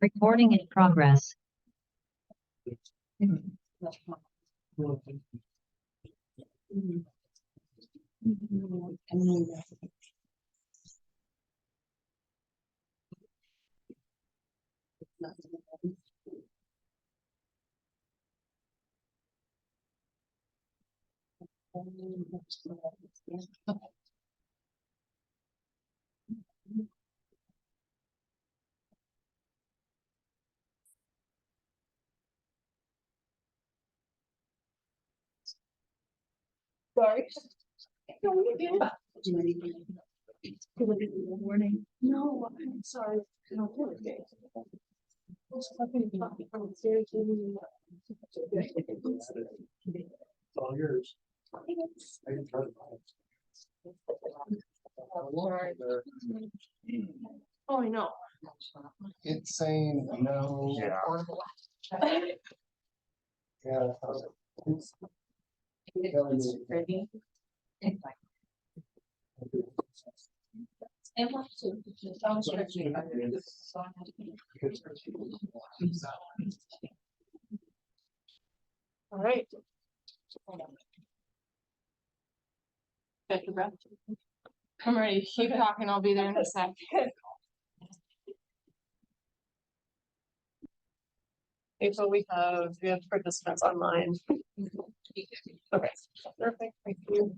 Recording in progress. Sorry. Morning. No, I'm sorry. It's all yours. I can try to buy Oh, I know. it's saying no. Yeah. Yeah. It's pretty. All right. Take your breath. I'm ready. Keep talking. I'll be there in a sec. Okay, so we have participants online. Okay, perfect. Thank you.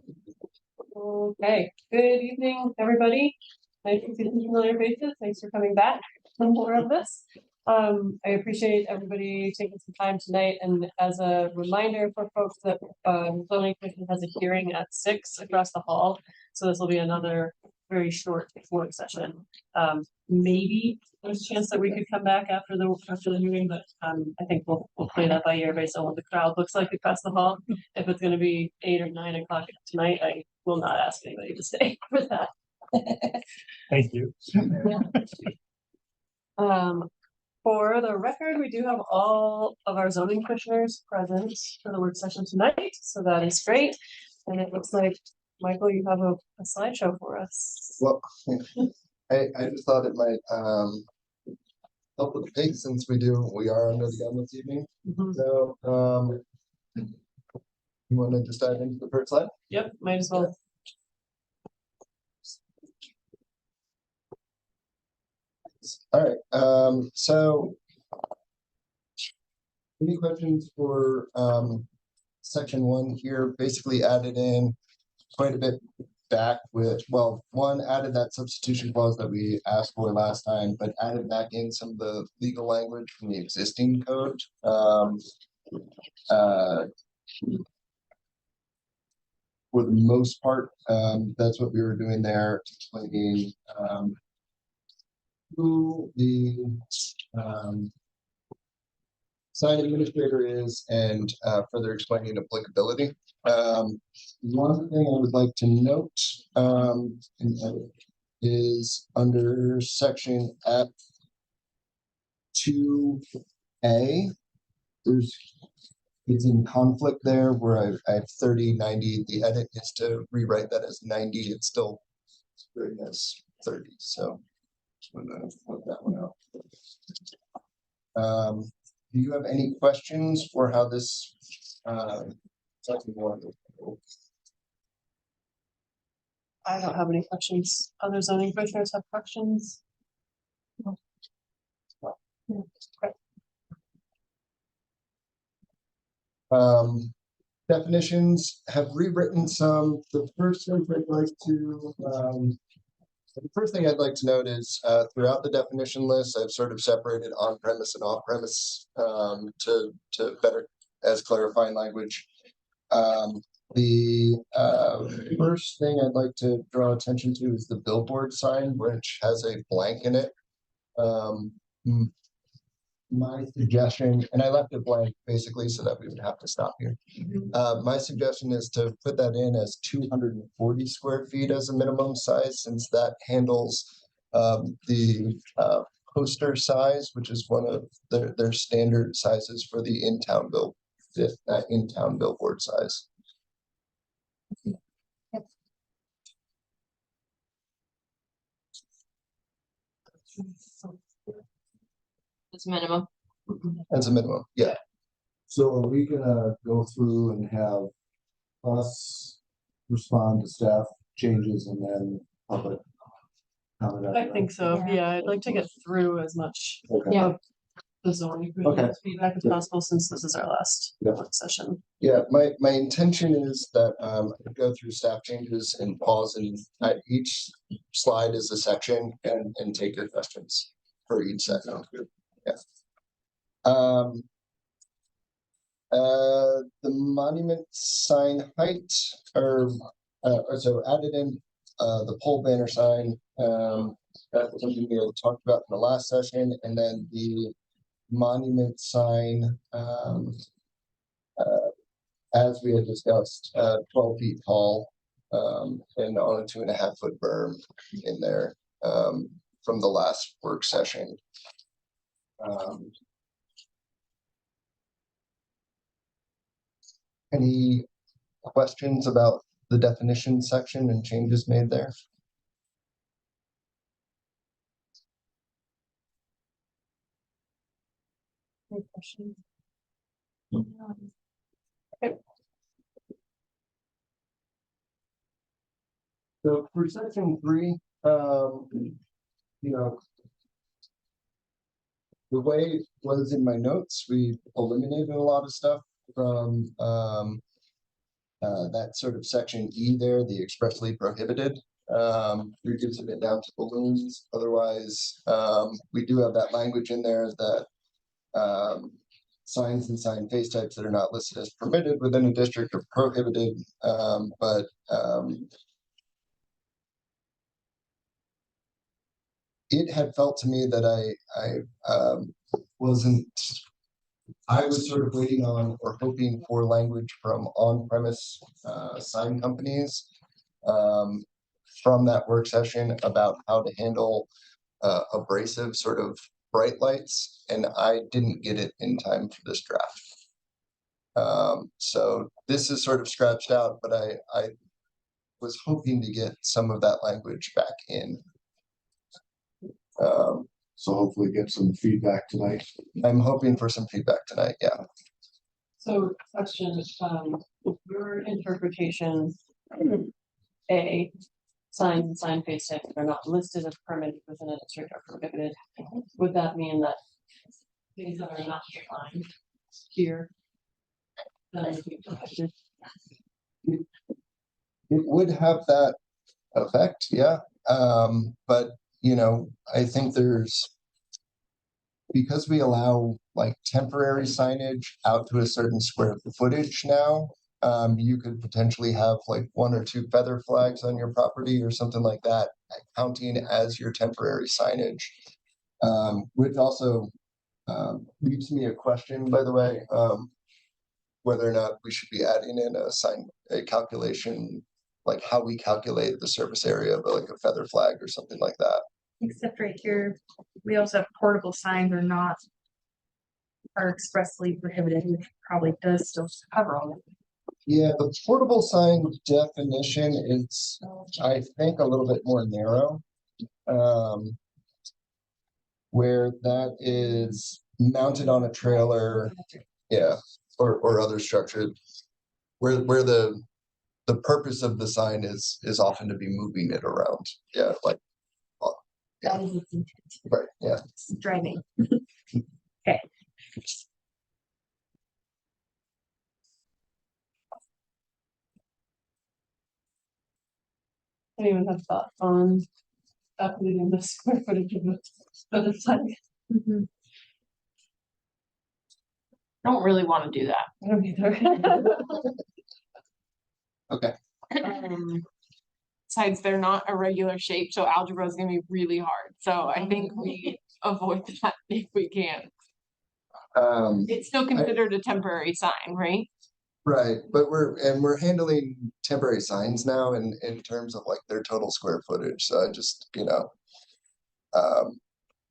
Okay, good evening, everybody. Nice to see some familiar faces. Thanks for coming back for more of this. I appreciate everybody taking some time tonight. And as a reminder for folks that zoning commission has a hearing at 6 across the hall. So this will be another very short work session. Maybe there's a chance that we could come back after the hearing, but I think we'll play that by ear based on what the crowd looks like across the hall. If it's going to be 8 or 9 o'clock tonight, I will not ask anybody to stay for that. Thank you. For the record, we do have all of our zoning commissioners present for the work session tonight, so that is great. And it looks like, Michael, you have a slideshow for us. Well, I just thought it might help with the pace since we are under the gun this evening. So you want to just dive into the first slide? Yep, might as well. All right. So any questions for section 1 here? Basically added in quite a bit back with, well, one added that substitution clause that we asked for last time, but added back in some of the legal language from the existing code. For the most part, that's what we were doing there, explaining who the sign administrator is and further explaining applicability. One thing I would like to note is under section F2A, it's in conflict there where I have 30, 90. The edit is to rewrite that as 90. It's still written as 30. So just want to point that one out. Do you have any questions for how this section 1? I don't have any questions. Other zoning commissioners have questions? No. Okay. Definitions have rewritten some. The first thing I'd like to note is throughout the definition list, I've sort of separated on-premise and off-premise to better as clarifying language. The first thing I'd like to draw attention to is the billboard sign, which has a blank in it. My suggestion, and I left it blank basically so that we would have to stop here. My suggestion is to put that in as 240 square feet as a minimum size, since that handles the poster size, which is one of their standard sizes for the in-town billboard size. It's minimum. As a minimum, yeah. So are we gonna go through and have us respond to staff changes and then public comment after I think so, Yeah. yeah, I'd like to get through as much that? Okay. Yeah. of the zoning Okay. feedback as Good. possible, since this is our last Yeah. work session. Yeah, my intention is that I go through staff changes and pause, and each slide is a section and take your questions for each section. Yeah. The monument sign height, or so added in the pole banner sign. That was something we had talked about in the last session, and then the monument sign. As we had discussed, 12 feet tall, and on a 2.5-foot berm in there, from the last work session. Any questions about the definition section and changes made there? Any questions? So for section 3, you know, the way it was in my notes, we eliminated a lot of stuff from that sort of section E there, the expressly prohibited. Reducing it down to balloons. Otherwise, we do have that language in there that signs and sign face types that are not listed as permitted within a district are prohibited. But it had felt to me that I wasn't. I was sort of waiting on or hoping for language from on-premise sign companies from that work session about how to handle abrasive sort of bright lights, and I didn't get it in time for this draft. So this is sort of scratched out, but I was hoping to get some of that language back in. So hopefully get some feedback tonight. I'm hoping for some feedback tonight, yeah. So question, your interpretation, A, signs and sign face types are not listed as permitted within a district are prohibited. Would that mean that things that are not defined here? Then would be prohibited? It would have that effect, yeah. But you know, I think because we allow like temporary signage out to a certain square footage now, you could potentially have like 1 or 2 feather flags on your property or something like that, counting as your temporary signage. Which also leaves me a question, by the way, whether or not we should be adding in a calculation, like how we calculate the surface area of like a feather flag or something like that. Except right here, we also have portable signs are expressly prohibited, which probably does still cover all of it. Yeah, the portable sign definition is, I think, a little bit more narrow. Where that is mounted on a trailer, yeah, or other structure, where the purpose of the sign is often to be moving it around. Yeah, like That is its intent. right, yeah. It's driving. Anyone have thoughts on updating the square footage of the sign? Don't really want to do that. I don't either. Okay. Besides, they're not a regular shape, so algebra is gonna be really hard. So I think we avoid that if we can. It's still considered a temporary sign, right? Right, but we're handling temporary signs now in terms of like their total square footage. So I just, you know,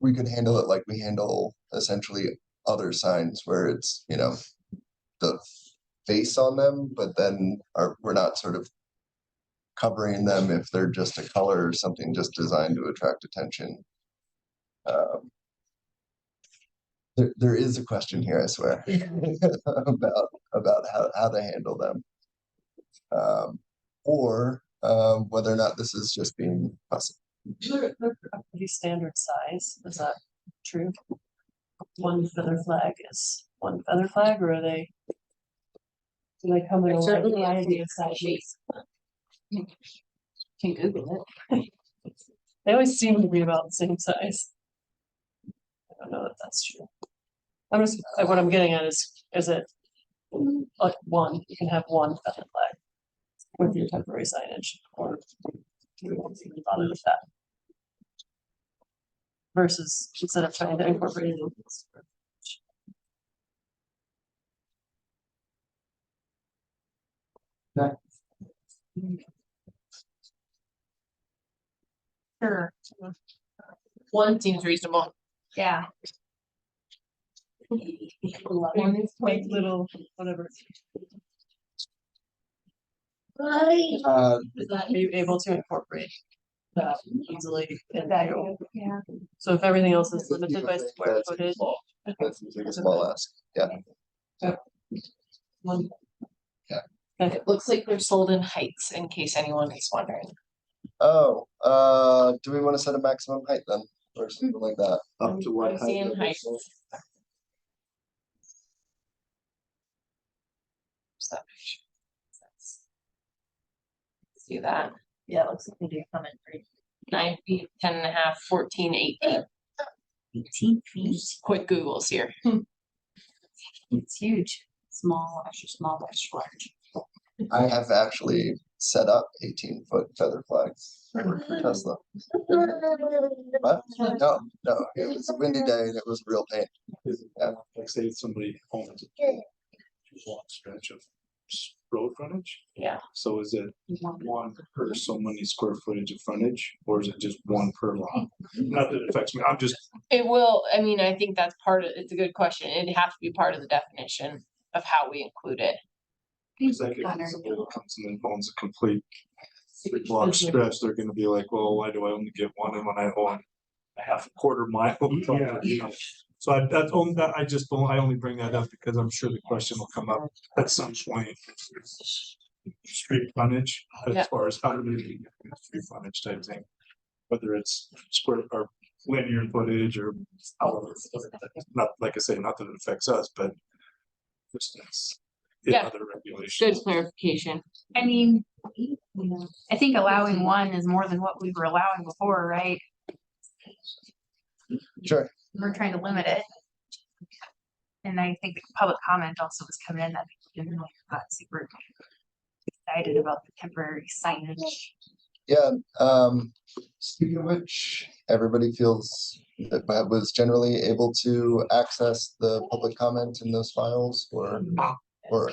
we could handle it like we handle essentially other signs where it's, you know, the face on them, but then we're not sort of covering them if they're just a color or something just designed to attract attention. there is a question here, I swear, about how to handle them. Or whether or not this is just being fussy. They're a pretty standard size, is that true? One feather flag is one feather flag, or are they? Do they come in a wide Certainly variety of sizes? Can Google it. They always seem to be about the same size. I don't know if that's true. I'm just, what I'm getting at is it like one, you can have one feather flag with your temporary signage, or do we want to even bother with that? Versus instead of trying to incorporate it. Sure, One seems reasonable. yeah. One is like little, whatever. Uh, Are you able to incorporate that easily? Yeah. So if everything else is limited by square That's footage. small. That's like a small ask, yeah. One. It looks like they're sold in heights, in case anyone is wondering. Oh, do we want to set a maximum height then, or something like that? Up to what I'm seeing height? heights. So. See that? Yeah, it looks like they do come in pretty 9 feet, 10.5, 14, 18. 18 feet. Quick Googles here. It's huge. Small, extra small, extra large. I have actually set up 18-foot feather flags for Tesla. But no, it was a windy day and it was a real pain. Yeah. Like say somebody owns a long stretch of road frontage. Yeah. So is it one per so many square footage of frontage, or is it just one per lot? Not that it affects me, I'm just, It will, I mean, I think that's part of, it's a good question. It'd have to be part of the definition of how we include it. it's like if somebody comes in and owns a complete 3-block stretch, they're gonna be like, well, why do I only get one and when I own a half a quarter mile? You know? So that's only, that I just don't, I only bring that up because I'm sure the question will come up at some point. Street frontage, Yeah. as far as how do we street frontage type thing, whether it's square or linear footage or however, not like I say, not that it affects us, but just in Yeah. other Good regulations. clarification. I mean, I think allowing one is more than what we were allowing before, right? Sure. We're trying to limit it. And I think the public comment also was coming in that people didn't really super excited about the temporary signage. Yeah, speaking of which, everybody feels that was generally able to access the public comment in those files or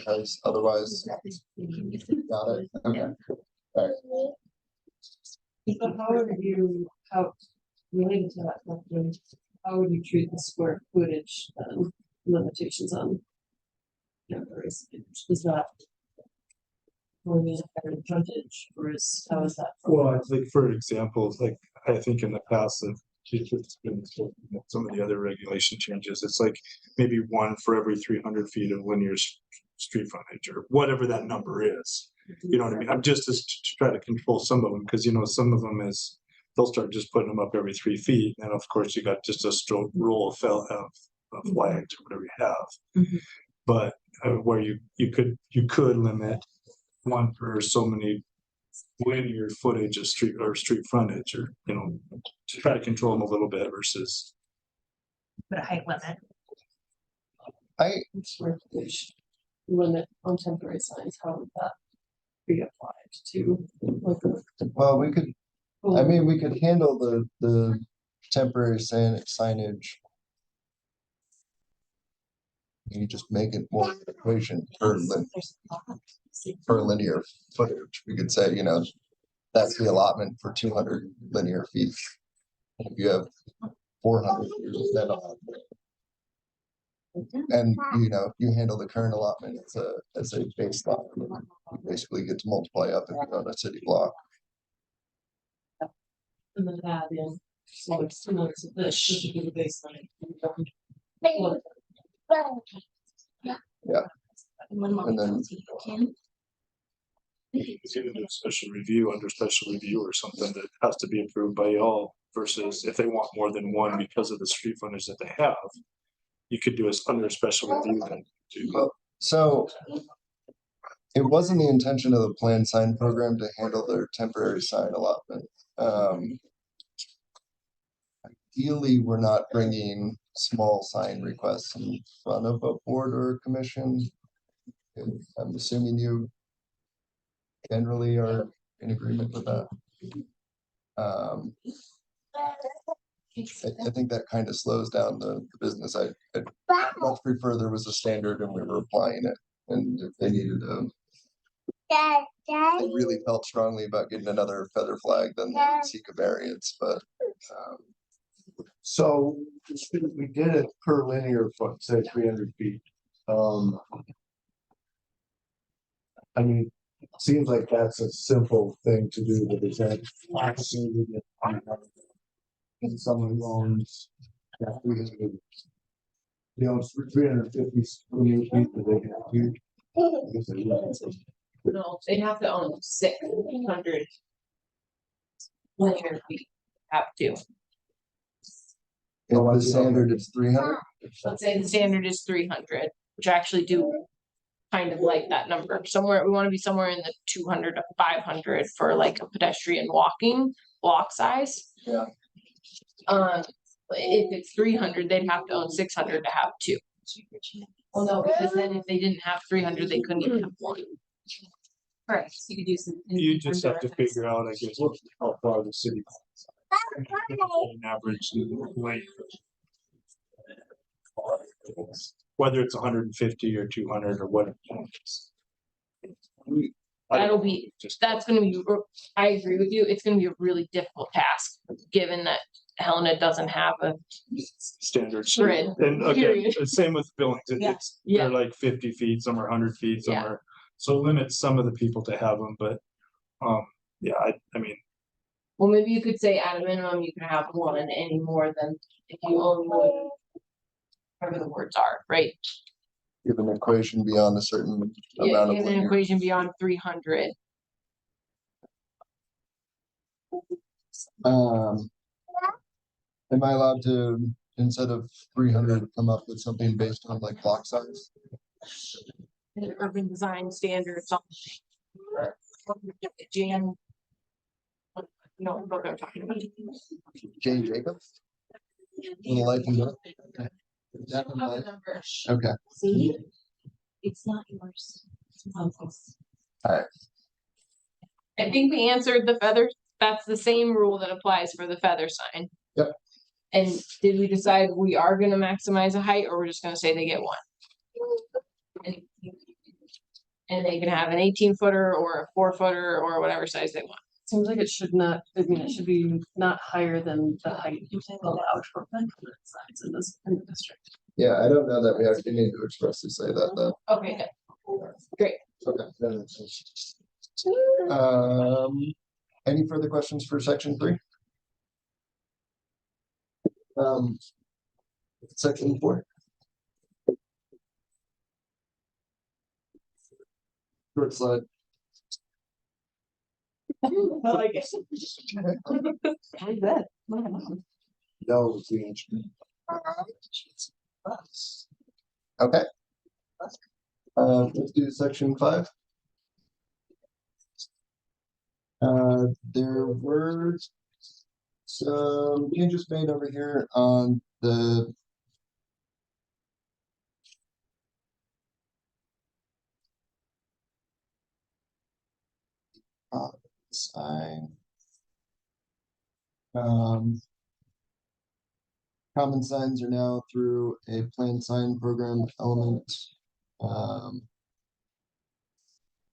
has otherwise got it. Okay. All right. So how would you, how, related to that question, how would you treat the square footage limitations on temporary signage? Is that or is it frontage, or is, how is that? Well, I think for examples, like I think in the past of some of the other regulation changes, it's like maybe one for every 300 feet of linear street frontage or whatever that number is. You know what I mean? I'm just to try to control some of them because you know some of them is they'll start just putting them up every 3 feet, and of course you got just a stroke roll of flags or whatever you have. Mhm. But where you could limit one per so many linear footage of street frontage, or you know, to try to control them a little bit versus. Put a height limit. Square footage limit on temporary signs, how would that be applied to? Well, we could, I mean, we could handle the temporary signage. You just make it more equation per linear footage. We could say, you know, that's the allotment for 200 linear feet. If you have 400, you're just then and you know, you handle the current allotment as a baseline. You basically get to multiply up if you're on a city block. And then add in, so it's similar to this, this would be the baseline. And then It's either do a special review under special review or something that has to be approved by y'all versus if they want more than one because of the street frontage that they have. You could do us under a special review then too. so it wasn't the intention of the planned sign program to handle their temporary sign allotment. Ideally, we're not bringing small sign requests in front of a board or a commission. And I'm assuming you generally are in agreement with that. I think that kind of slows down the business. I'd much prefer there was a standard and we were applying it. And if they needed to, they really felt strongly about getting another feather flag, then they would seek a variance, but So we did it per linear foot, say 300 feet. I mean, it seems like that's a simple thing to do, but is that actually and someone who owns 300, they own 350 linear feet, do they have to? I guess they would. No, they have to own 600 linear feet. Have to. if the standard is 300. Let's say the standard is 300, which I actually do kind of like that number. Somewhere, we want to be somewhere in the 200 to 500 for like a pedestrian walking block size. Yeah. But if it's 300, they'd have to own 600 to have two. Well, no, because then if they didn't have 300, they couldn't even have one. Correct, so you could do some. You just have to figure out, I guess, how far the city. An average length. Whether it's 150 or 200 or whatever. That'll be, that's gonna be, I agree with you, it's gonna be a really difficult task, given that Helena doesn't have a Standard. grid. And again, Period. the same with buildings, Yeah. they're like 50 feet, some are 100 feet, some Yeah. are, so limit some of the people to have them, but. Yeah, I mean, Well, maybe you could say at a minimum, you can have one any more than if you own more. Whatever the words are, right? Give an equation beyond a certain Yeah, amount of give an linear. equation beyond 300. Am I allowed to, instead of 300, come up with something based on like block size? An urban design standards. Jan. No, what I'm talking about. Jane Jacobs? Little life and death? Okay. That one, Other like- number. Okay, See? It's not yours. I think we answered the feather, that's the same rule that applies for the feather sign. Yep. And did we decide we are gonna maximize a height, or we're just gonna say they get one? And they can have an 18-footer or a 4-footer or whatever size they want. Seems like it should not, I mean, it should be not higher than the height allowed for signs in the district. yeah, I don't know that we actually need to expressly say that though. Okay, good. Okay. Any further questions for section 3? Section 4. Short slide. I like it. No, it's the answer. Okay. Let's do section 5. There were some changes made over here on the sign. Common signs are now through a planned sign program element.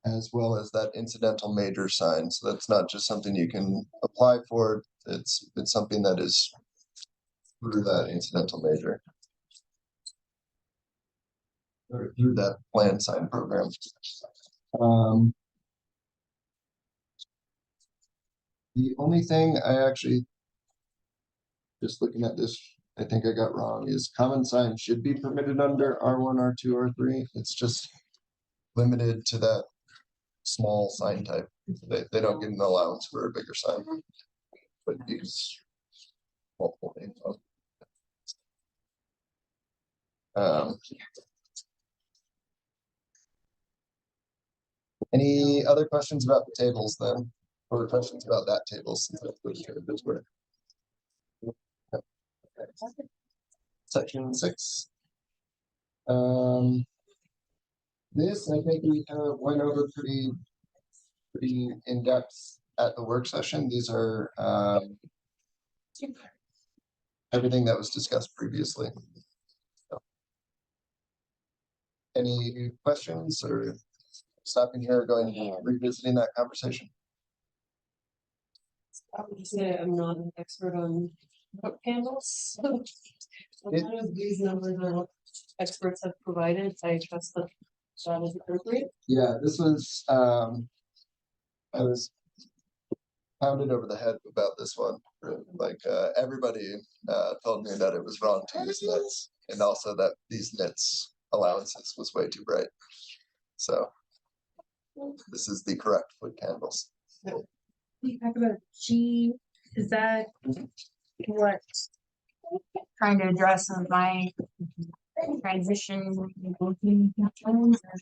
As well as that incidental major sign. So that's not just something you can apply for. It's something that is through that incidental major. Or through that planned sign program. The only thing I actually, just looking at this I think I got wrong is common signs should be permitted under R1, R2, R3. It's just limited to that small sign type. They don't get an allowance for a bigger sign. But use multiple names. Any other questions about the tables then? Or questions about that table since that's what this were. Section 6. This, I think we went over pretty in depth at the work session. These are everything that was discussed previously. So, any questions or stopping here, going revisiting that conversation? I would say I'm not an expert on book handles. None of these numbers are what experts have provided. I trust that that is appropriate. Yeah, this was I was pounded over the head about this one. Like everybody told me that it was wrong to use nits, and also that these nits allowances was way too bright. So this is the correct foot candles. We talk about G, is that what trying to address some of my transition or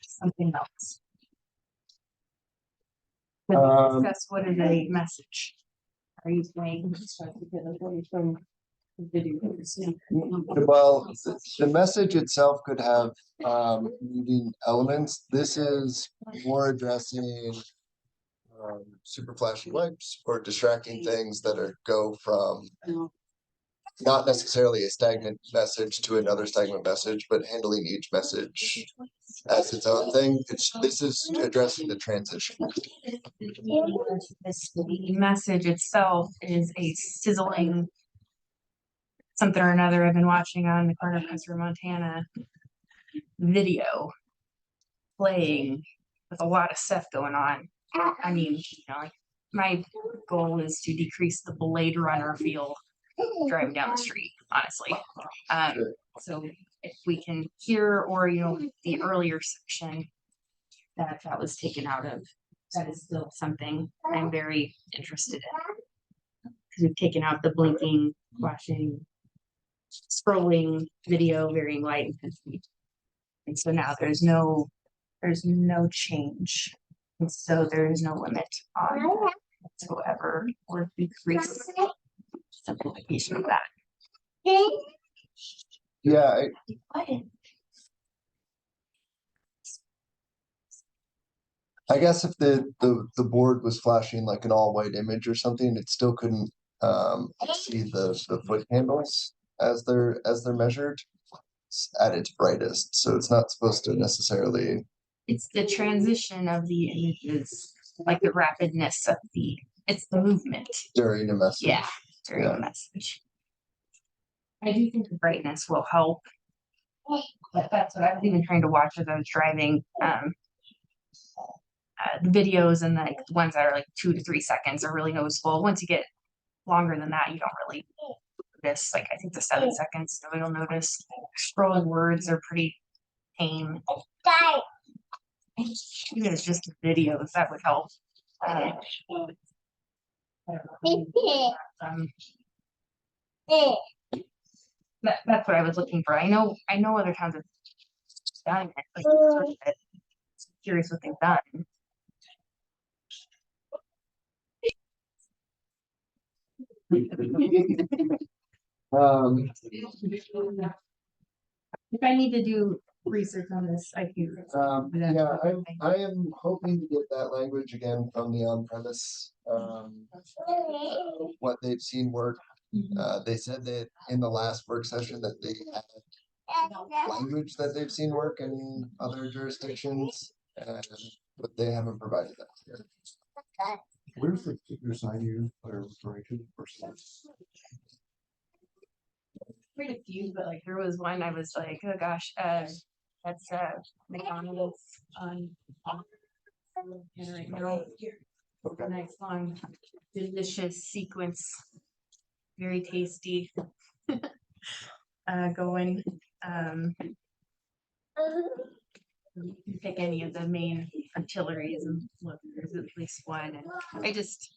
something else? Discuss what is a message? Are you saying? From videos. Well, the message itself could have leading elements. This is more addressing super flashy wipes or distracting things that go from not necessarily a stagnant message to another stagnant message, but handling each message as its own thing. This is addressing the transition. The message itself is a sizzling something or another. I've been watching on the corner of Custer, Montana video playing with a lot of stuff going on. I mean, you know, like my goal is to decrease the Blade Runner feel driving down the street, honestly. So if we can hear, or you know, the earlier section that was taken out of, that is still something I'm very interested in. Because we've taken out the blinking, flashing, scrolling video, varying light intensity. And so now there's no change. And so there is no limit on whatsoever or decrease simplification of that. Yeah, I guess if the board was flashing like an all white image or something, it still couldn't see the foot handles as they're measured at its brightest. So it's not supposed to necessarily. It's the transition of the images, like the rapidness of it's the movement. During a message. Yeah, during a message. I do think the brightness will help. But that's what I was even trying to watch as I was driving. The videos and the ones that are like 2 to 3 seconds are really noticeable. Once you get longer than that, you don't really notice. Like I think the 7 seconds, nobody will notice. Scrolling words are pretty tame. Even if it's just videos, that would help. That's what I was looking for. I know other towns have done it, like sort of it. Curious what they've done. If I need to do research on this, I can. Yeah, I am hoping to get that language again from the on-premise. What they've seen work. They said that in the last work session that they had language that they've seen work in other jurisdictions, but they haven't provided that here. Where's the figure sign you are referring to versus? Quite a few, but like there was one I was like, oh gosh, that's McDonald's on right now. Okay. Nice long delicious sequence, very tasty. going. You can pick any of the main artilleries and look, there's at least one. And it's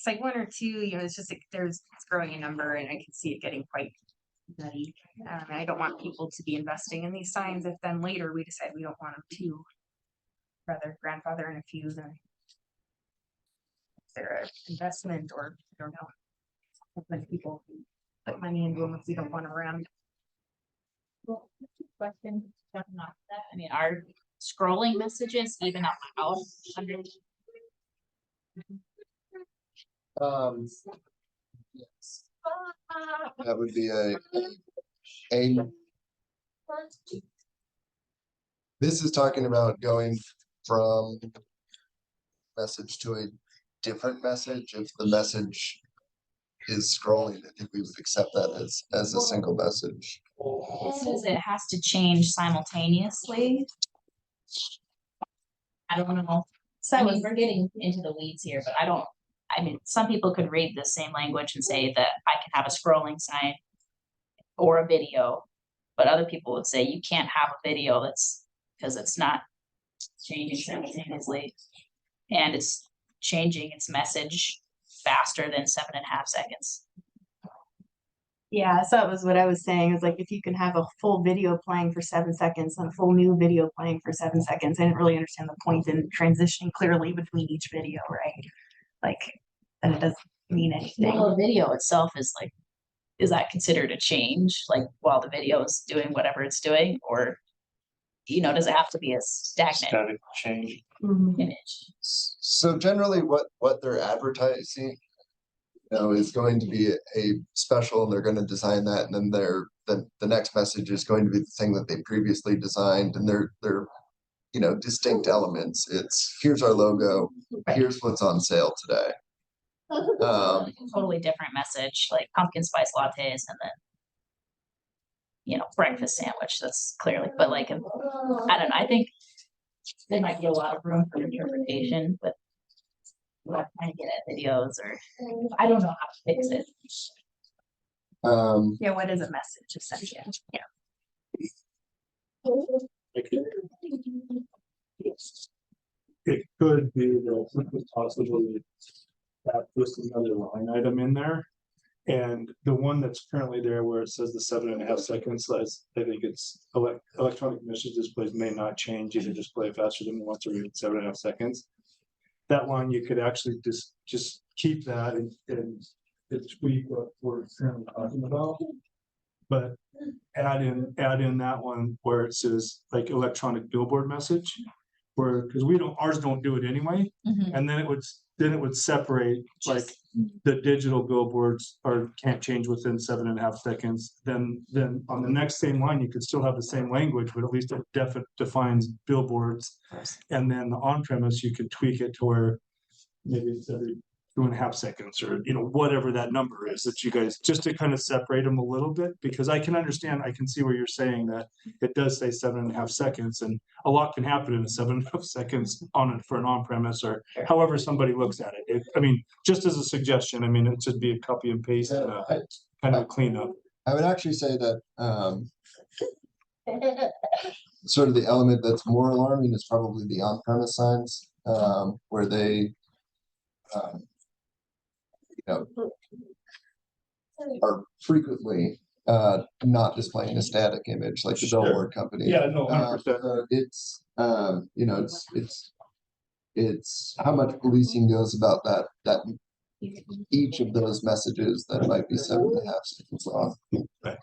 like one or two, it's just like it's growing a number and I can see it getting quite nutty. I don't want people to be investing in these signs if then later we decide we don't want them to. Rather grandfather in a few than they're an investment or I don't know. When people put money into them if we don't want to around. Question, jumping off that, I mean, are scrolling messages even allowed under? Yes. That would be a. This is talking about going from message to a different message. If the message is scrolling, I think we would accept that as a single message. It says it has to change simultaneously. I don't know. So I mean, we're getting into the weeds here, but I mean, some people could read the same language and say that I can have a scrolling sign or a video, but other people would say you can't have a video because it's not changing simultaneously. And it's changing its message faster than 7.5 seconds. Yeah, so that was what I was saying, is like if you can have a full video playing for 7 seconds and a full new video playing for 7 seconds, I didn't really understand the point in transitioning clearly between each video, right? Like, then it doesn't mean anything. Well, the video itself is that considered a change? Like while the video is doing whatever it's doing, or does it have to be a stagnant Static change. image? So generally what they're advertising, is going to be a special and they're going to design that. And then the next message is going to be the thing that they previously designed. And they're distinct elements. It's here's our logo, Right. here's what's on sale today. Totally different message, like pumpkin spice lattes and then breakfast sandwich. That's clearly, but like I don't know, I think there might be a lot of room for interpretation, but we're trying to get at videos, or I don't know how to fix it. Yeah, what is a message essentially? Yeah. It could be that possibly that just another line item in there. And the one that's currently there where it says the 7.5 seconds, I think it's electronic message displays may not change, either display faster than once or 7.5 seconds. That one you could actually just keep that and tweak what we're currently talking about. But add in that one where it says like electronic billboard message, because ours don't do it anyway. And then it would separate like the digital billboards can't change within 7.5 seconds. Then on the next same line, you could still have the same language, but at least it defines billboards. And then the on-premise, you could tweak it to where maybe it's every 2.5 seconds or whatever that number is that you guys, just to kind of separate them a little bit, because I can see where you're saying that it does say 7.5 seconds and a lot can happen in 7.5 seconds for an on-premise or however somebody looks at it. I mean, just as a suggestion, it should be a copy and paste and a kind of a cleanup. I would actually say that sort of the element that's more alarming is probably the on-premise signs, where they are frequently not displaying a static image like the billboard company. Yeah, no, 100%. It's how much policing goes about that each of those messages that might be 7.5 seconds long. Right.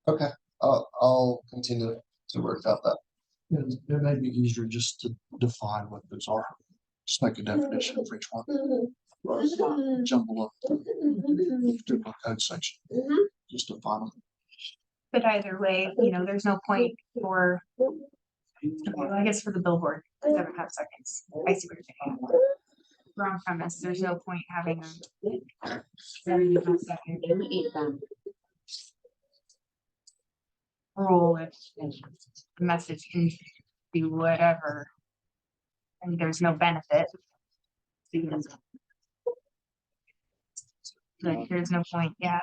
Okay, I'll continue to work out that. It may be easier just to define what those are. Just make a definition for each one. Rather than jumble up different code section. Just define them. But either way, there's no point for, I guess for the billboard, 7.5 seconds. I see what you're saying. For on premise, there's no point having a 7.5 second rule if the message can do whatever. And there's no benefit. Because like, there's no point, yeah,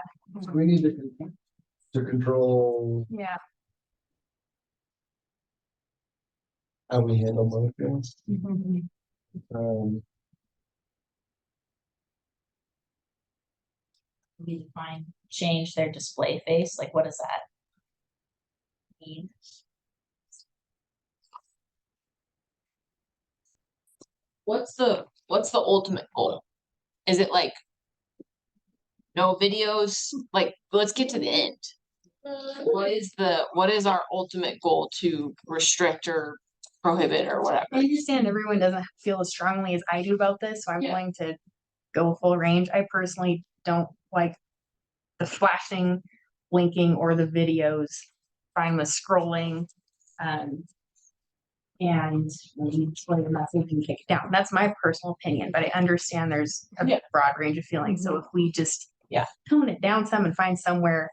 We need to control yeah. how we handle motions. We define, change their display face, like what does that mean? What's the ultimate goal? Is it like no videos? Like, let's get to the end. What is our ultimate goal to restrict or prohibit or whatever? I understand everyone doesn't feel as strongly as I do about this, so I'm Yeah. willing to go full range. I personally don't like the flashing, blinking, or the videos. Fine with scrolling. And when you display the message and kick it down. That's my personal opinion, but I understand there's a Yeah. broad range of feelings. So if we just tone it down some and find somewhere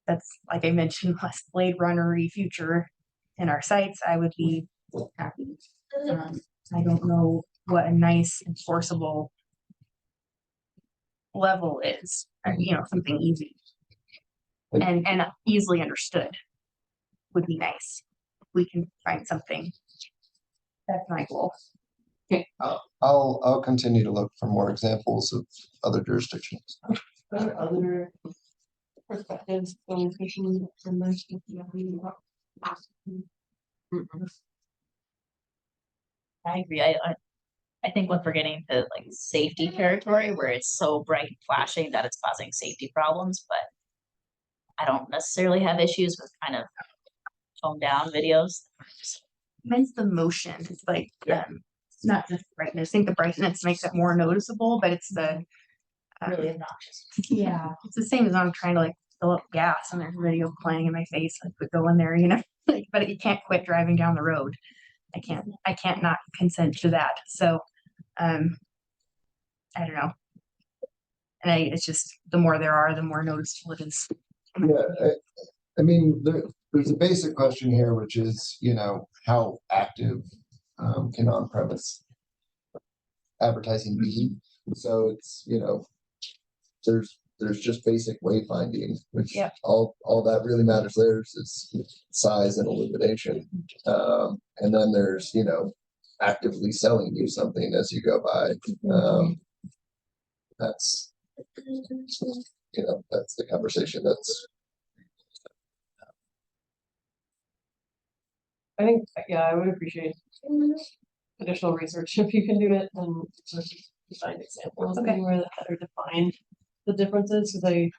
that's, like I mentioned, less Blade Runner-y future in our sites, I would be happy. I don't know what a nice enforceable level is, something easy and easily understood would be nice. We can find something. That's my goal. I'll continue to look for more examples of other jurisdictions. Other perspectives going from this. I agree, I think when we're getting to like safety territory where it's so bright and flashing that it's causing safety problems, but I don't necessarily have issues with kind of toned down videos. Mine's the motion. It's like, it's not just brightness. I think the brightness makes it more noticeable, but it's the Really obnoxious. yeah, it's the same as I'm trying to like fill up gas and there's video playing in my face. I could go in there, like, but you can't quit driving down the road. I can't not consent to that. So, I don't know. And it's just the more there are, the more noticeable it is. Yeah, I mean, there's a basic question here, which is, how active can on-premise advertising be? So it's, there's just basic wayfinding, which Yep. all that really matters there is size and illumination. And then there's, actively selling you something as you go by. That's that's the conversation that's. I think, yeah, I would appreciate additional research if you can do it and find examples anywhere that are defined the differences, because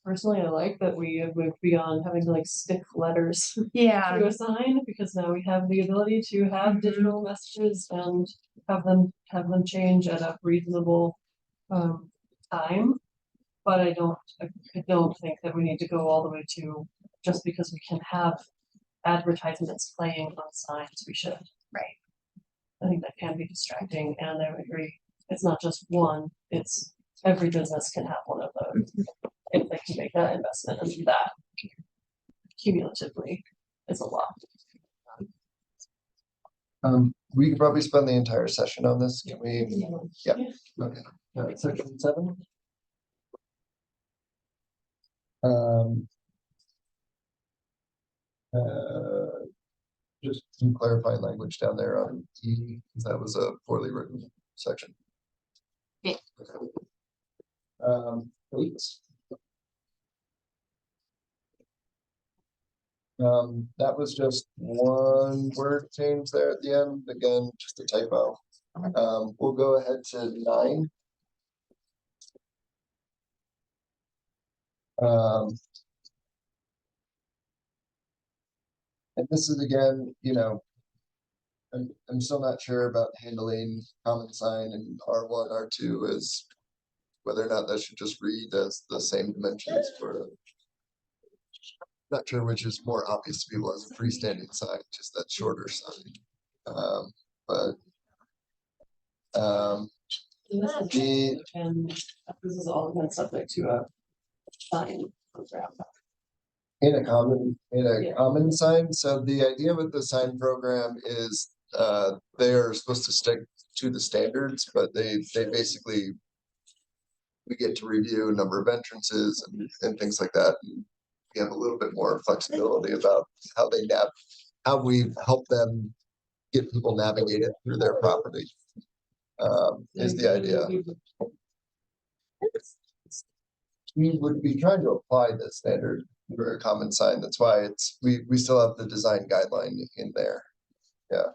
personally I like that we have moved beyond having to like stick letters Yeah. to a sign, because now we have the ability to have digital messages and have them change at a reasonable time. But I don't think that we need to go all the way to, just because we can have advertisements playing on signs, we should. Right. I think that can be distracting, and I would agree, it's not just one, it's every business can have one of those. If they can make that investment and do that cumulatively, is a lot. We could probably spend the entire session on this. Can we? Yeah. Okay. Section 7. Just some clarifying language down there on E, because that was a poorly written section. Okay. 8. That was just one word change there at the end. Again, just a typo. We'll go ahead to 9. And this is again, I'm still not sure about handling common sign and R1, R2 is whether or not that should just read as the same dimensions for. Not sure which is more obvious to people as a freestanding sign, just that shorter sign. And this is all again subject to a sign program. In a common sign. So the idea with the sign program is they are supposed to stick to the standards, but they basically we get to review number of entrances and things like that. And we have a little bit more flexibility about how they how we help them get people navigated through their property. Is the idea. We would be trying to apply the standard for a common sign. That's why we still have the design guideline in there. Yeah.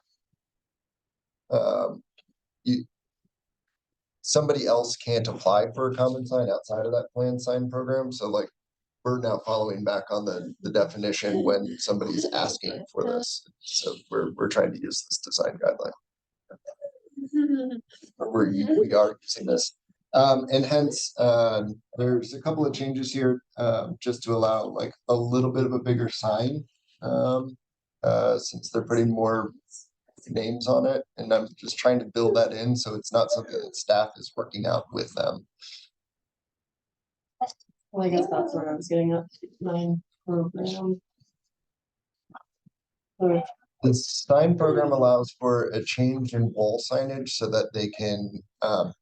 Somebody else can't apply for a common sign outside of that plan sign program. So like we're now following back on the definition when somebody's asking for this. So we're trying to use this design guideline. We are using this. And hence, there's a couple of changes here, just to allow like a little bit of a bigger sign. Since they're putting more names on it, and I'm just trying to build that in, so it's not something that staff is working out with them. Well, I guess that's where I was getting at, 9 program. Or The sign program allows for a change in wall signage so that they can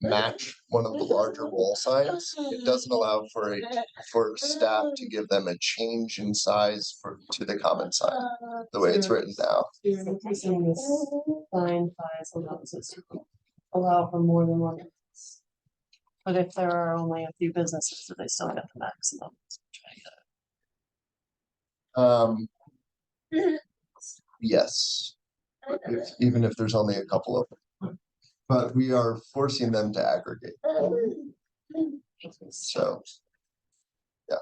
match one of the larger wall signs. It doesn't allow for staff to give them a change in size to the common sign, the way it's written now. you're increasing this sign size allows us to allow for more than one. But if there are only a few businesses, do they still get the maximum? Yes. Even if there's only a couple of them. But we are forcing them to aggregate. So, yeah.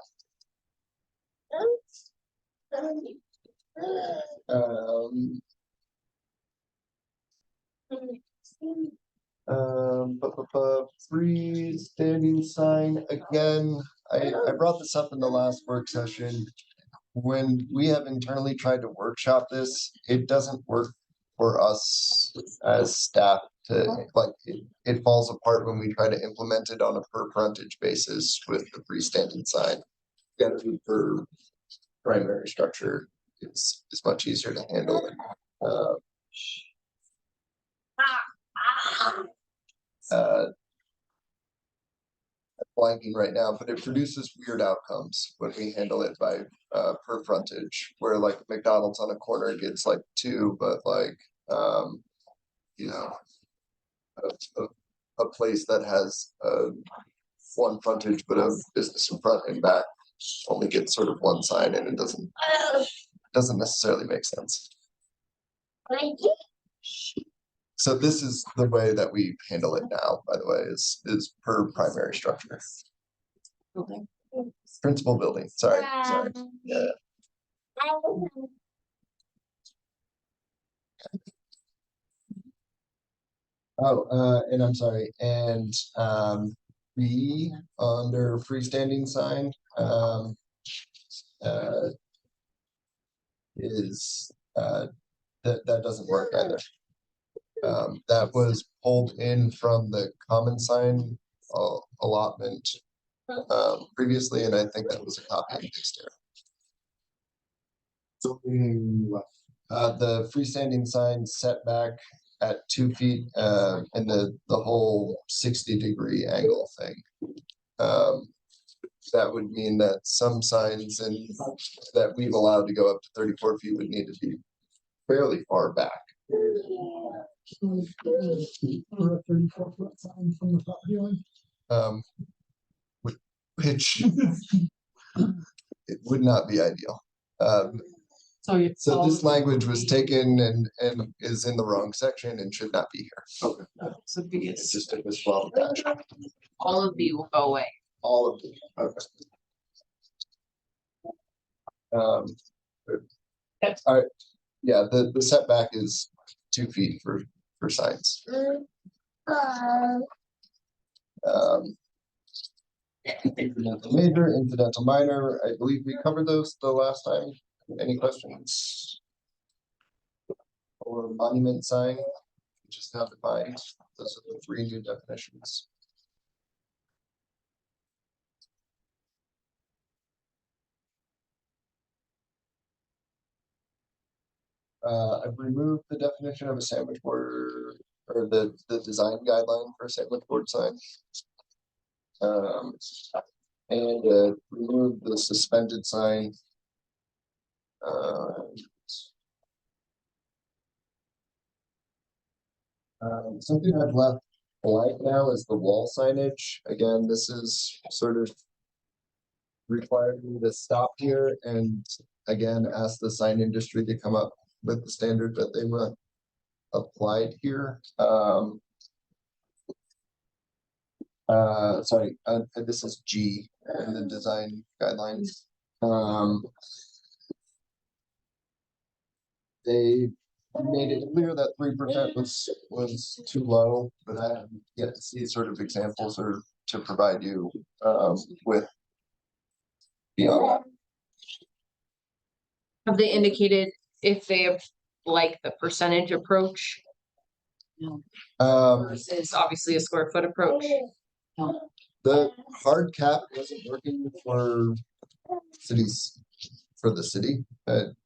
Freestanding sign, again, I brought this up in the last work session. When we have internally tried to workshop this, it doesn't work for us as staff to, like, it falls apart when we try to implement it on a per frontage basis with the freestanding sign. Gotta be per primary structure is much easier to handle. Blanking right now, but it produces weird outcomes when we handle it by per frontage, where like McDonald's on a corner gets like 2, but like you know, a place that has 1 frontage but a business in front and back only gets sort of 1 sign, and it doesn't necessarily make sense. So this is the way that we handle it now, by the way, is per primary structure. Building. Principal building, sorry. Yeah. Oh, and I'm sorry, and B under freestanding sign is that doesn't work either. That was pulled in from the common sign allotment previously, and I think that was a copy and paste error. So meaning what? The freestanding sign setback at 2 feet, and the whole 60-degree angle thing. That would mean that some signs that we've allowed to go up to 34 feet would need to be fairly far back. Which it would not be ideal. So this language was taken and is in the wrong section and should not be here. Okay. So B It's is just it was 12 dash. All of B will go away. All of them. Okay. All right. Yeah, the setback is 2 feet for signs. Incidental major, incidental minor. I believe we covered those the last time. Any questions? Or monument sign, which is now defined. Those are the 3 new definitions. I've removed the definition of a sandwich board, or the design guideline for a sandwich board sign. Um, and remove the suspended sign. Something I've left blank now is the wall signage. Again, this is sort of required me to stop here and again, ask the sign industry to come up with the standard that they want applied here. Sorry, this is G in the design guidelines. They made it clear that 3% was too low, but I haven't yet to see sort of examples or to provide you with beyond Have they indicated if they have like the percentage approach that. versus obviously a square foot approach? The hard cap wasn't working for cities, for the city,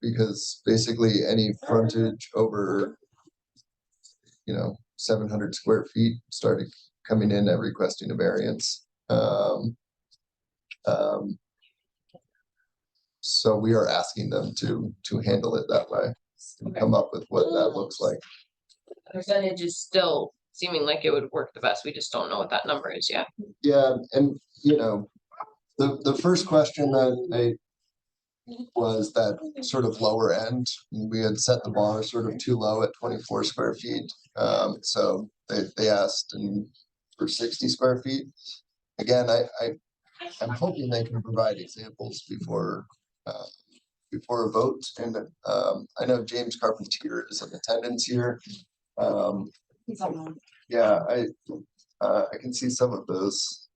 because basically any frontage over, 700 square feet started coming in and requesting a variance. So we are asking them to handle it that way, and come up with what that looks like. Percentage is still seeming like it would work the best. We just don't know what that number is yet. Yeah, and the first question that I was that sort of lower end. We had set the bar sort of too low at 24 square feet. So they asked for 60 square feet. Again, I'm hoping they can provide examples before a vote. And I know James Carpentier is in attendance here. Yeah, I can see some of those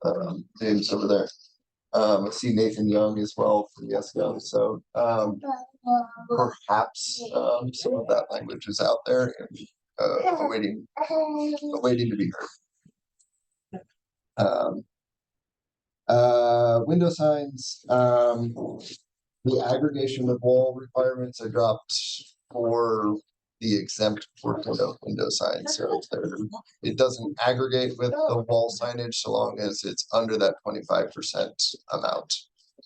names over there. I see Nathan Young as well from Yes Young. So perhaps some of that language is out there and awaiting to be heard. Window signs. The aggregation of wall requirements I dropped for the exempt portion of window signs. So it doesn't aggregate with the wall signage so long as it's under that 25% amount.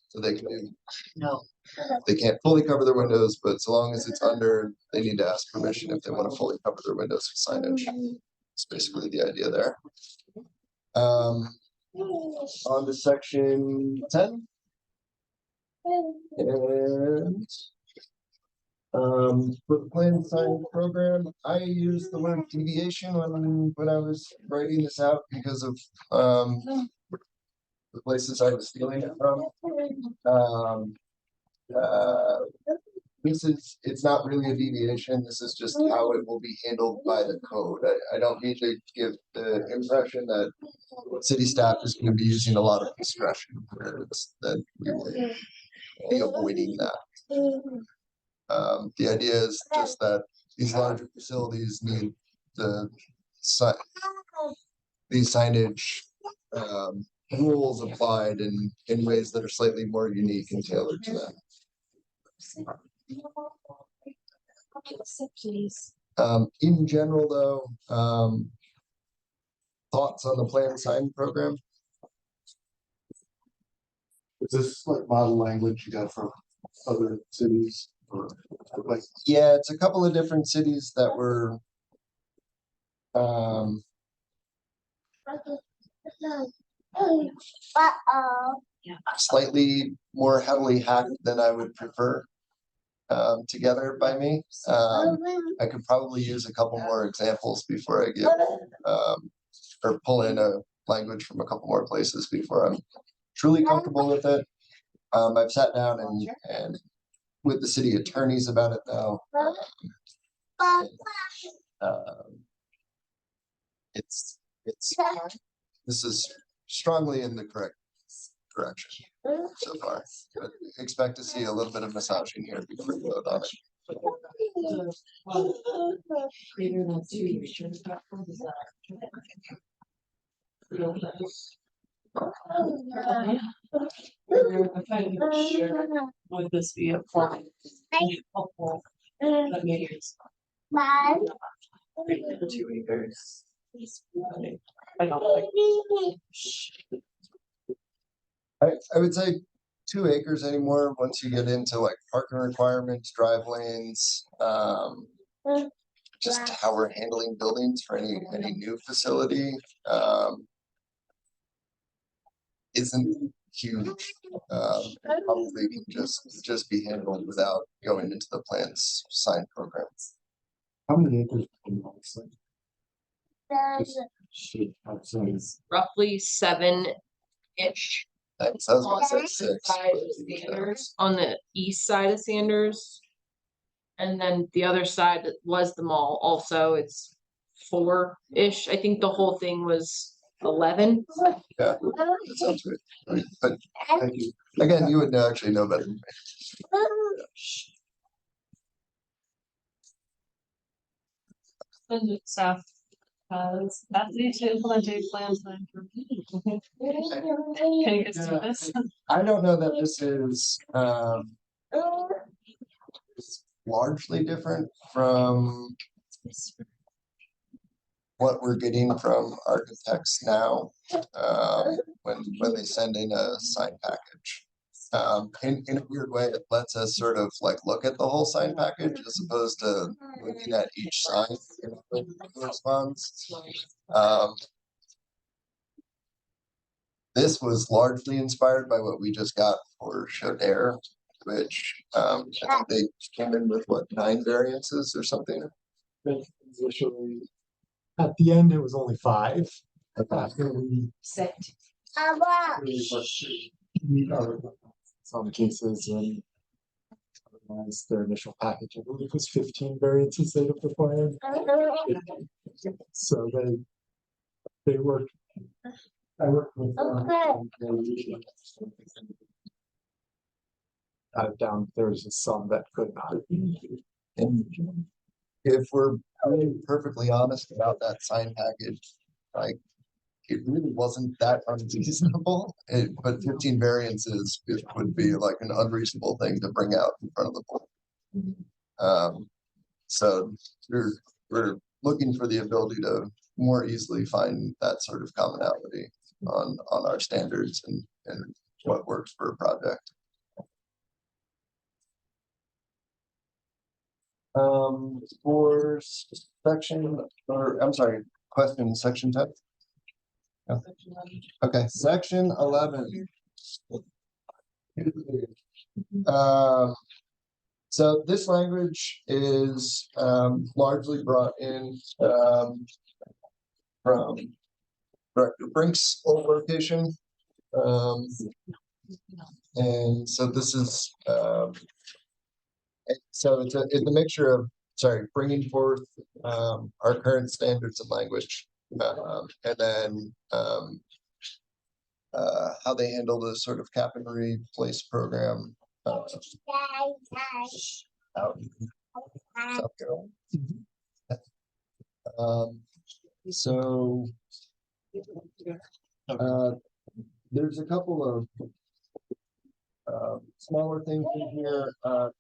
So they can they can't fully cover their windows, but so long as it's under, they need to ask permission if they want to fully cover their windows with signage. It's basically the idea there. On to section 10. And for the plan sign program, I used the word deviation when I was writing this out because of the places I was stealing it from. It's not really a deviation. This is just how it will be handled by the code. I don't need to give the impression that city staff is going to be using a lot of discretion. That we will be avoiding that. The idea is just that these larger facilities need these signage rules applied in ways that are slightly more unique and tailored to them. In general, though, thoughts on the plan sign program? Is this like model language you got from other cities or like? Yeah, it's a couple of different cities that were slightly more heavily hacked than I would prefer together by me. I could probably use a couple more examples before I give or pull in a language from a couple more places before I'm truly comfortable with it. I've sat down and with the city attorneys about it now. This is strongly in the correct direction so far, but expect to see a little bit of massaging here before we vote on it. Greater than 2 years. I'm trying to share, would this be a form? Helpful. That means. Greater than 2 acres. I don't think. I would say 2 acres anymore, once you get into like parking requirements, drive lanes, just how we're handling buildings for any new facility, isn't huge. Probably can just be handled without going into the plans sign program. How many acres? Just shoot outside. Roughly 7-ish. Thanks, I was On gonna the say 6. side of Sanders, on the east side of Sanders. And then the other side was the mall also, it's 4-ish, I think the whole thing was 11. Yeah, that sounds good. But Thank you. again, you would actually know better than me. Staff has that need to implement a plan sign for. Can you guys do this? I don't know that this is largely different from what we're getting from architects now, when they send in a sign package. In a weird way, it lets us sort of like look at the whole sign package as opposed to looking at each sign and what corresponds. This was largely inspired by what we just got for Shodair, which I think they came in with what, 9 variances or something. Initially, at the end, it was only 5. After we really worked to meet some cases and otherwise their initial package, I believe was 15 variances they'd have required. So they worked. I worked with down. There was some that could not. And if we're being perfectly honest about that sign package, like, it really wasn't that unreasonable, but 15 variances, it would be like an unreasonable thing to bring out in front of the board. So we're looking for the ability to more easily find that sort of commonality on our standards and what works for a project. For section, or I'm sorry, question, section 10. Okay, section 11. So this language is largely brought in from Director Brink's old location. And so this is so it's a mixture of, bringing forth our current standards of language, and then how they handle the sort of cap and replace program out in South Carolina. So there's a couple of smaller things in here.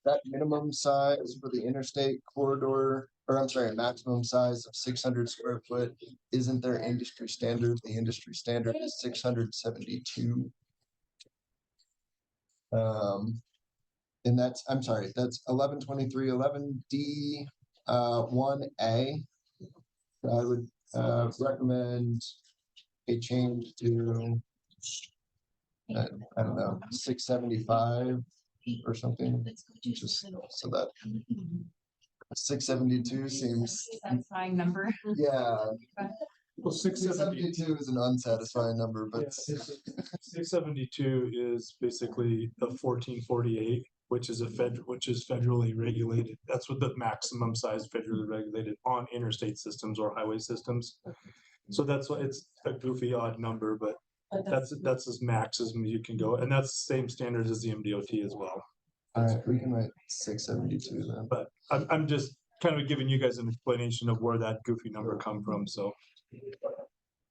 That minimum size for the interstate corridor, or I'm sorry, maximum size of 600 square foot isn't their industry standard. The industry standard is 672. And that's, I'm sorry, that's 1123, 11D, 1A. I would recommend a change to, I don't know, 675 or something, just so that 672 seems, Satisfying number. yeah, Well, 672 672 is an unsatisfying number, but 672 is basically the 1448, which is federally regulated. That's what the maximum size federally regulated on interstate systems or highway systems. So that's why it's a goofy odd number, but that's as max as you can go, and that's the same standards as the MDOT as well. all right, we can write 672 then. But I'm just kind of giving you guys an explanation of where that goofy number come from. So,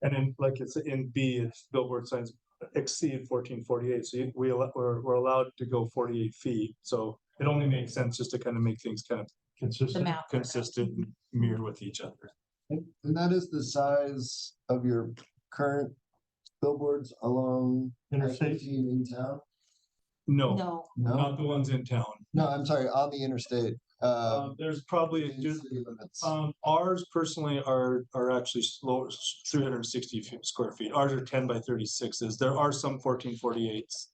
and then like it's in B, it's billboard signs exceed 1448. So we're allowed to go 48 feet. So it only makes sense just to kind of make things kind of consistent and mirror with each other. And that is the size of your current billboards along Interstate. I-15 in town? No, No, No, not the ones in town. no, I'm sorry, on the interstate. There's probably in just, city limits. ours personally are actually slow, 360 square feet. Ours are 10 by 36s. There are some 1448s.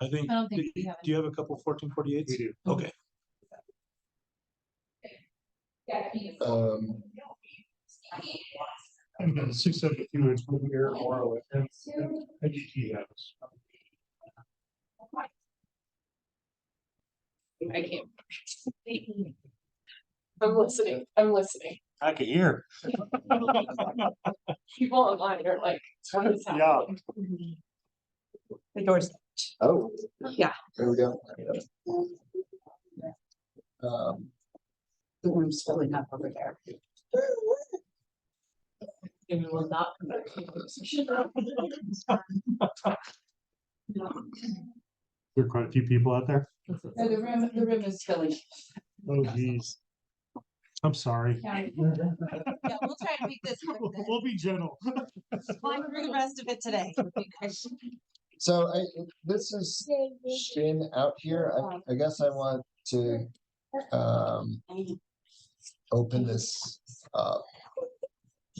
I think, I don't think we have do you have a couple 1448s? We do. Okay. Um, 672 is over here, or and GT has. I can't. I'm listening, I'm listening. I can hear. People online are like, what is Yeah. happening? the door's. oh. Yeah. There we go. The room's filling up over there. And we will not. There are quite a few people out there. The room is filling. Oh, geez. I'm sorry. Yeah, we'll try to make this quick then. We'll be gentle. Fly through the rest of it today. So this is Shin out here. I guess I want to open this up.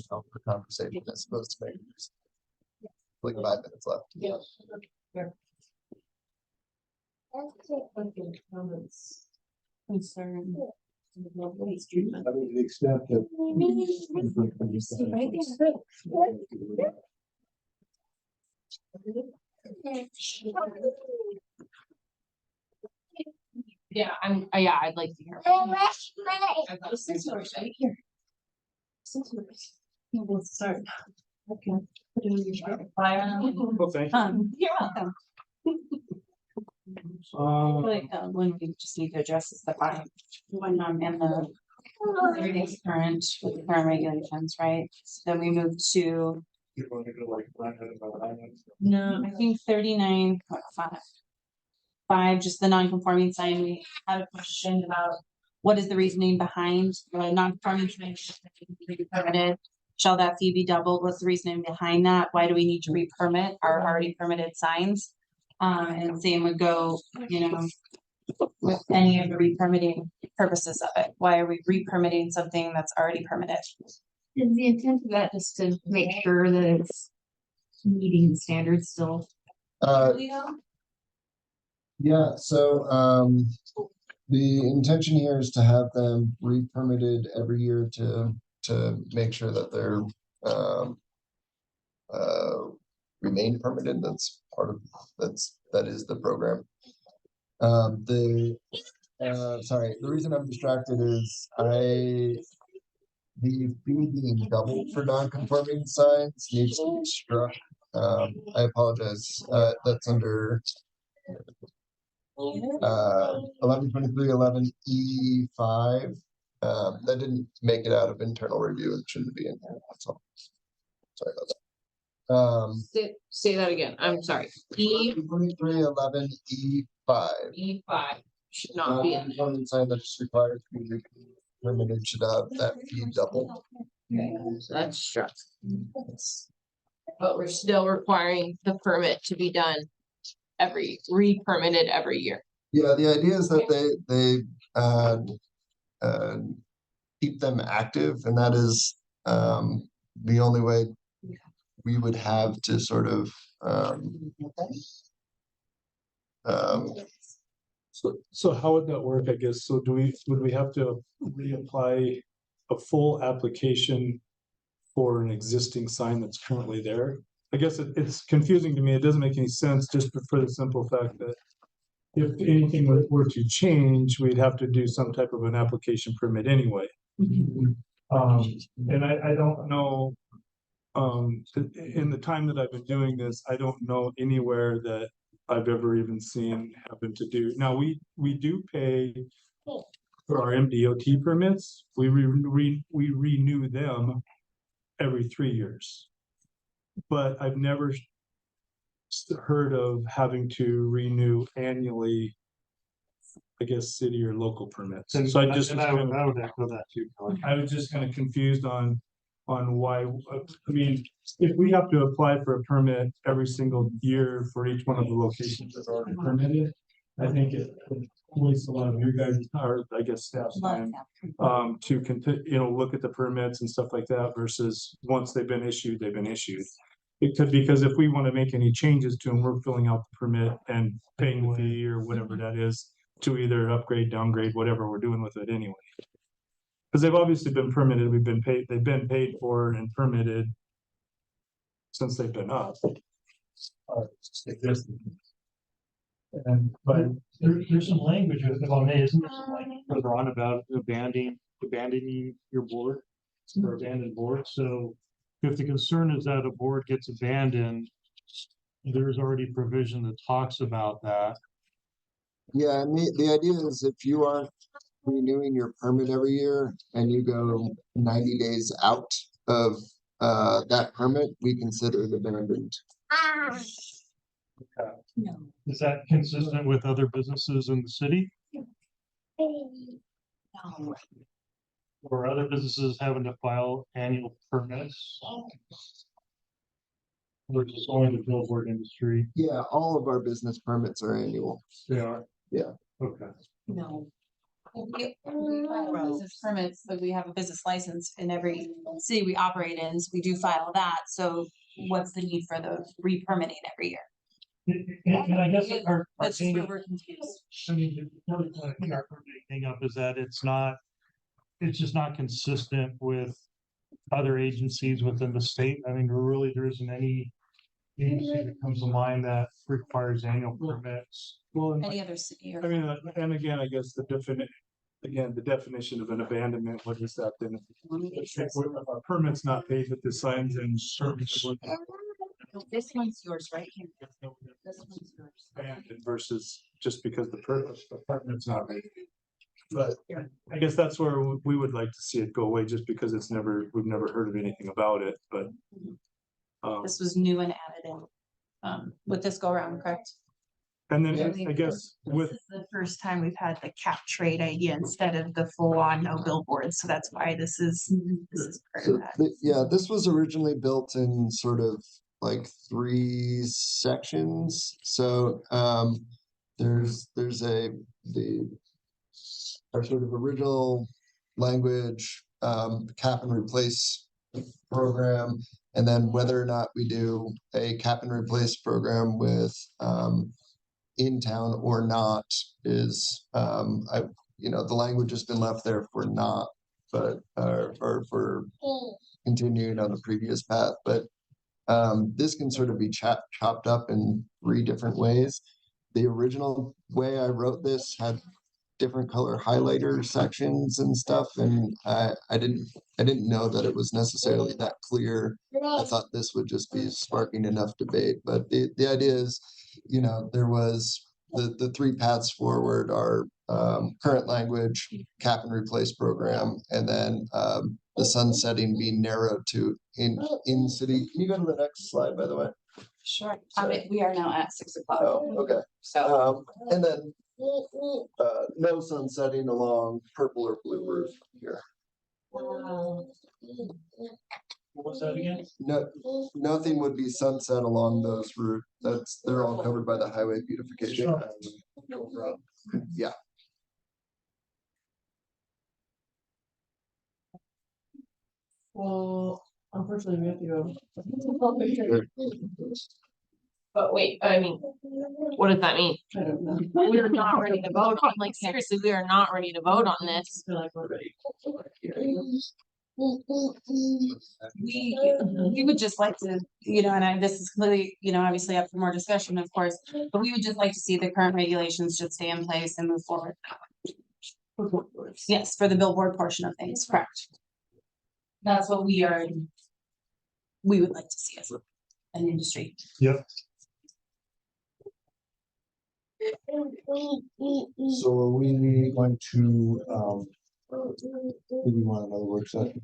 For conversation as opposed to maybe just like 5 minutes left. Yeah. Concern. I mean, to the extent that. Yeah, yeah, I'd like to hear. I've got this right here. We'll start. Okay. Well, thank You're welcome. you. Like, when we just need to address is the fine, when I'm in the everything's current with the current regulations, right? So then we move to, You're going to go like 900. no, I think 39.5. 5, just the non-conforming sign. We had a question about what is the reasoning behind the non-conforming sign should be permitted? Shall that fee be doubled? What's the reasoning behind that? Why do we need to re-permit our already permitted signs? And same would go, you know, with any of the re-permitting purposes of it. Why are we re-permitting something that's already permitted? Is the intent of that just to make sure that it's meeting the standards still? Yeah, so the intention here is to have them re-permitted every year to make sure that they're remain permitted. That's part of that is the program. Sorry, the reason I'm distracted is the fee being doubled for non-conforming signs needs to be struck. I apologize. That's under 1123 11E5. That didn't make it out of internal review. It shouldn't be in here. That's all. Sorry about that. Say that again. I'm sorry. E23 11E5. E5 should not be in. Non-conforming sign that's required to be permitted should have that fee doubled. Okay, so that's struck. But we're still requiring the permit to be done re-permitted every year. Yeah, the idea is that they keep them active, and that is the only way we would have to sort of So how would that work, I guess? So would we have to reapply a full application for an existing sign that's currently there? I guess it's confusing to me. It doesn't make any sense just for the simple fact that if anything were to change, we'd have to do some type of an application permit anyway. And I don't know, in the time that I've been doing this, I don't know anywhere that I've ever even seen happen to do. Now, we do pay for our MDOT permits. We renew them every 3 years. But I've never heard of having to renew annually, I guess, city or local permits. So I just I would echo that too. Kelly. I was just kind of confused on on why, I mean, if we have to apply for a permit every single year for each one of the locations that are already permitted, I think it wastes a lot of your guys, or I guess staff's time, to look at the permits and stuff like that versus once they've been issued, they've been issued. It could, because if we want to make any changes to them, we're filling out the permit and paying the fee or whatever that is to either upgrade, downgrade, whatever we're doing with it anyway. Because they've obviously been permitted, they've been paid for and permitted since they've been up. And, but there's some language, if I may, isn't there some language further on about abandoning your board? Or abandoned board, so if the concern is that a board gets abandoned, there's already provision that talks about that. Yeah, and the idea is if you aren't renewing your permit every year and you go 90 days out of that permit, we consider it abandoned. Is that consistent with other businesses in the city? Or other businesses having to file annual permits? Or just only the billboard industry? Yeah, all of our business permits are annual. They are? Yeah. Okay. No. We file business permits, but we have a business license in every city we operate in, so we do file that, so what's the need for the re-permitting every year? And I guess our That's thing, where we're confused. I mean, the other thing I think our thing up is that it's just not consistent with other agencies within the state. I mean, there isn't any agency that comes to mind that requires annual permits. Well, Any other city or. I mean, and again, I guess the definition of an abandonment, what is that then? If a permit's not paid with the signs and service. This one's yours right here. This one's yours. Abandoned versus just because the permit's not paid. But I guess that's where we would like to see it go away, just because we've never heard of anything about it, but. This was new and added in, with this go around, correct? And then I guess This with, is the first time we've had the cap trade idea instead of the full on no billboards, so that's why this is part So of that. yeah, this was originally built in sort of like 3 sections. So there's our sort of original language, cap and replace program, and then whether or not we do a cap and replace program with in town or not is the language has been left there for not, but or for continuing on the previous path. But this can sort of be chopped up in 3 different ways. The original way I wrote this had different color highlighter sections and stuff, and I didn't know that it was necessarily that clear. I thought this would just be sparking enough debate, but the idea is, there was the 3 paths forward are current language, cap and replace program, and then the sunsetting being narrowed to in city. Can you go to the next slide, by the way? Sure. Sorry. We are now at 6 o'clock. Oh, okay. So. And then no sunsetting along purple or blue roof here. What was that again? No, nothing would be sunset along those routes. They're all covered by the highway beautification. Sure. Yeah. Well, unfortunately, we have to go. But wait, I mean, what does that mean? I don't know. We are not ready to vote on, like, seriously, we are not ready to vote on this. Feel like we're ready. We would just like to, and this is clearly, obviously up for more discussion, of course, but we would just like to see the current regulations just stay in place and move forward. Yes, for the billboard portion of things, correct. That's what we would like to see as an industry. Yep. So are we going to, do we want another work session?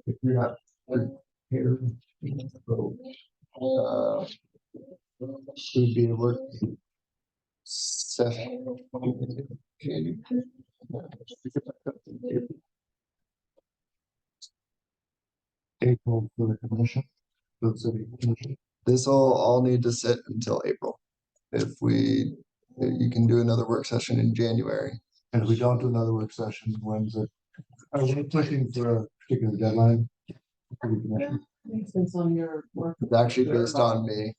If you're not prepared, it would be a work. Is that okay? Session. Okay. Would be a work. Session. April for the commission. The city commission. This will all need to sit until April. If you can do another work session in January. And if we don't do another work session, when's it? Are we pushing for a particular deadline? For the commission? Makes sense on your work. It's actually based on me.